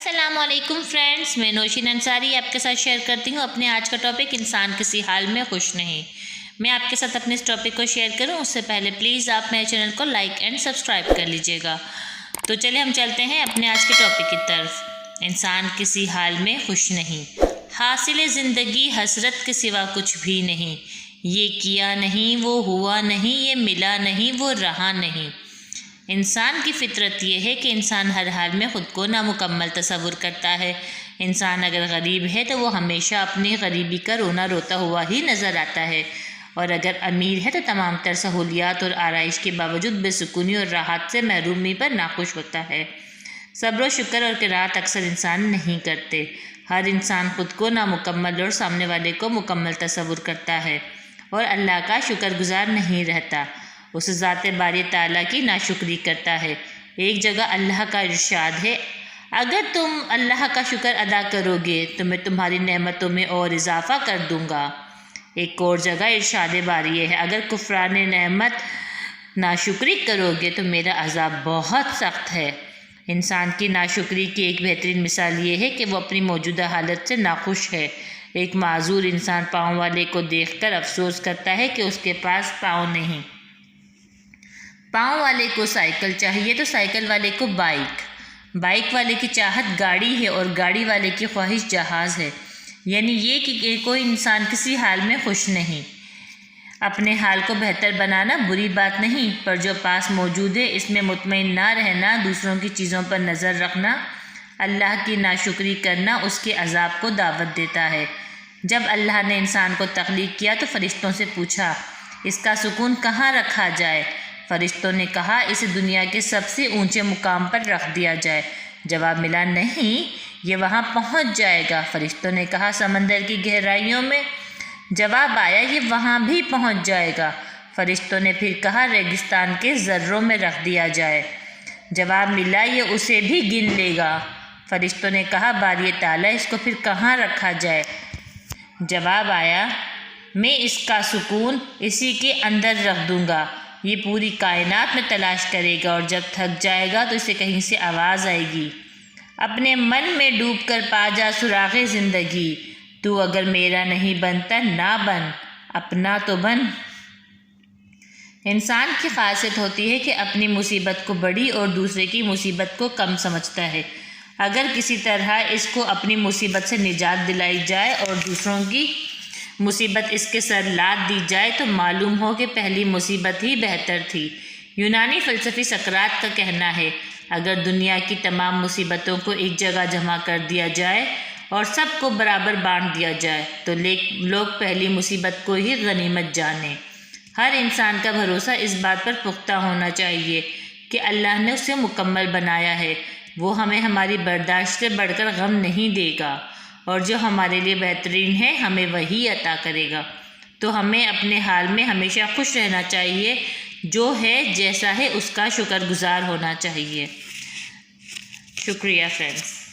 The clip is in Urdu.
السلام علیکم فرینڈز، میں نوشین انصاری آپ کے ساتھ شیئر کرتی ہوں اپنے آج کا ٹاپک انسان کسی حال میں خوش نہیں۔ میں آپ کے ساتھ اپنے اس ٹاپک کو شیئر کروں اس سے پہلے پلیز آپ میرے چینل کو لائک اینڈ سبسکرائب کر لیجئے گا۔ تو چلیے ہم چلتے ہیں اپنے آج کے ٹاپک کی طرف۔ انسان کسی حال میں خوش نہیں، حاصل زندگی حسرت کے سوا کچھ بھی نہیں، یہ کیا نہیں وہ ہوا نہیں، یہ ملا نہیں وہ رہا نہیں۔ انسان کی فطرت یہ ہے کہ انسان ہر حال میں خود کو نامکمل تصور کرتا ہے۔ انسان اگر غریب ہے تو وہ ہمیشہ اپنی غریبی کا رونا روتا ہوا ہی نظر آتا ہے، اور اگر امیر ہے تو تمام تر سہولیات اور آرائش کے باوجود بے سکونی اور راحت سے محرومی پر ناخوش ہوتا ہے۔ صبر و شکر اور قناعت اکثر انسان نہیں کرتے۔ ہر انسان خود کو نامکمل اور سامنے والے کو مکمل تصور کرتا ہے اور اللہ کا شکر گزار نہیں رہتا، اس ذات باری تعالیٰ کی ناشکری کرتا ہے۔ ایک جگہ اللہ کا ارشاد ہے، اگر تم اللہ کا شکر ادا کرو گے تو میں تمہاری نعمتوں میں اور اضافہ کر دوں گا۔ ایک اور جگہ ارشاد باری ہے، اگر کفران نعمت ناشکری کرو گے تو میرا عذاب بہت سخت ہے۔ انسان کی ناشکری کی ایک بہترین مثال یہ ہے کہ وہ اپنی موجودہ حالت سے ناخوش ہے۔ ایک معذور انسان پاؤں والے کو دیکھ کر افسوس کرتا ہے کہ اس کے پاس پاؤں نہیں۔ پاؤں والے کو سائیکل چاہیے تو سائیکل والے کو بائیک والے کی چاہت گاڑی ہے اور گاڑی والے کی خواہش جہاز ہے۔ یعنی یہ کہ کوئی انسان کسی حال میں خوش نہیں۔ اپنے حال کو بہتر بنانا بری بات نہیں، پر جو پاس موجود ہے اس میں مطمئن نہ رہنا، دوسروں کی چیزوں پر نظر رکھنا، اللہ کی ناشکری کرنا اس کے عذاب کو دعوت دیتا ہے۔ جب اللہ نے انسان کو تخلیق کیا تو فرشتوں سے پوچھا، اس کا سکون کہاں رکھا جائے؟ فرشتوں نے کہا، اسے دنیا کے سب سے اونچے مقام پر رکھ دیا جائے۔ جواب ملا، نہیں، یہ وہاں پہنچ جائے گا۔ فرشتوں نے کہا، سمندر کی گہرائیوں میں؟ جواب آیا، یہ وہاں بھی پہنچ جائے گا۔ فرشتوں نے پھر کہا، ریگستان کے ذروں میں رکھ دیا جائے۔ جواب ملا، یہ اسے بھی گن لے گا۔ فرشتوں نے کہا، باری تعالیٰ، اس کو پھر کہاں رکھا جائے؟ جواب آیا، میں اس کا سکون اسی کے اندر رکھ دوں گا، یہ پوری کائنات میں تلاش کرے گا اور جب تھک جائے گا تو اسے کہیں سے آواز آئے گی، اپنے من میں ڈوب کر پا جا سراغ زندگی، تو اگر میرا نہیں بنتا نہ بن، اپنا تو بن۔ انسان کی خاصیت ہوتی ہے کہ اپنی مصیبت کو بڑی اور دوسرے کی مصیبت کو کم سمجھتا ہے۔ اگر کسی طرح اس کو اپنی مصیبت سے نجات دلائی جائے اور دوسروں کی مصیبت اس کے سر لاد دی جائے تو معلوم ہو کہ پہلی مصیبت ہی بہتر تھی۔ یونانی فلسفی سقراط کا کہنا ہے، اگر دنیا کی تمام مصیبتوں کو ایک جگہ جمع کر دیا جائے اور سب کو برابر بانٹ دیا جائے تو لوگ پہلی مصیبت کو ہی غنیمت جانیں۔ ہر انسان کا بھروسہ اس بات پر پختہ ہونا چاہیے کہ اللہ نے اسے مکمل بنایا ہے، وہ ہمیں ہماری برداشت سے بڑھ کر غم نہیں دے گا، اور جو ہمارے لیے بہترین ہے ہمیں وہی عطا کرے گا۔ تو ہمیں اپنے حال میں ہمیشہ خوش رہنا چاہیے، جو ہے جیسا ہے اس کا شکر گزار ہونا چاہیے۔ شکریہ فرینڈز۔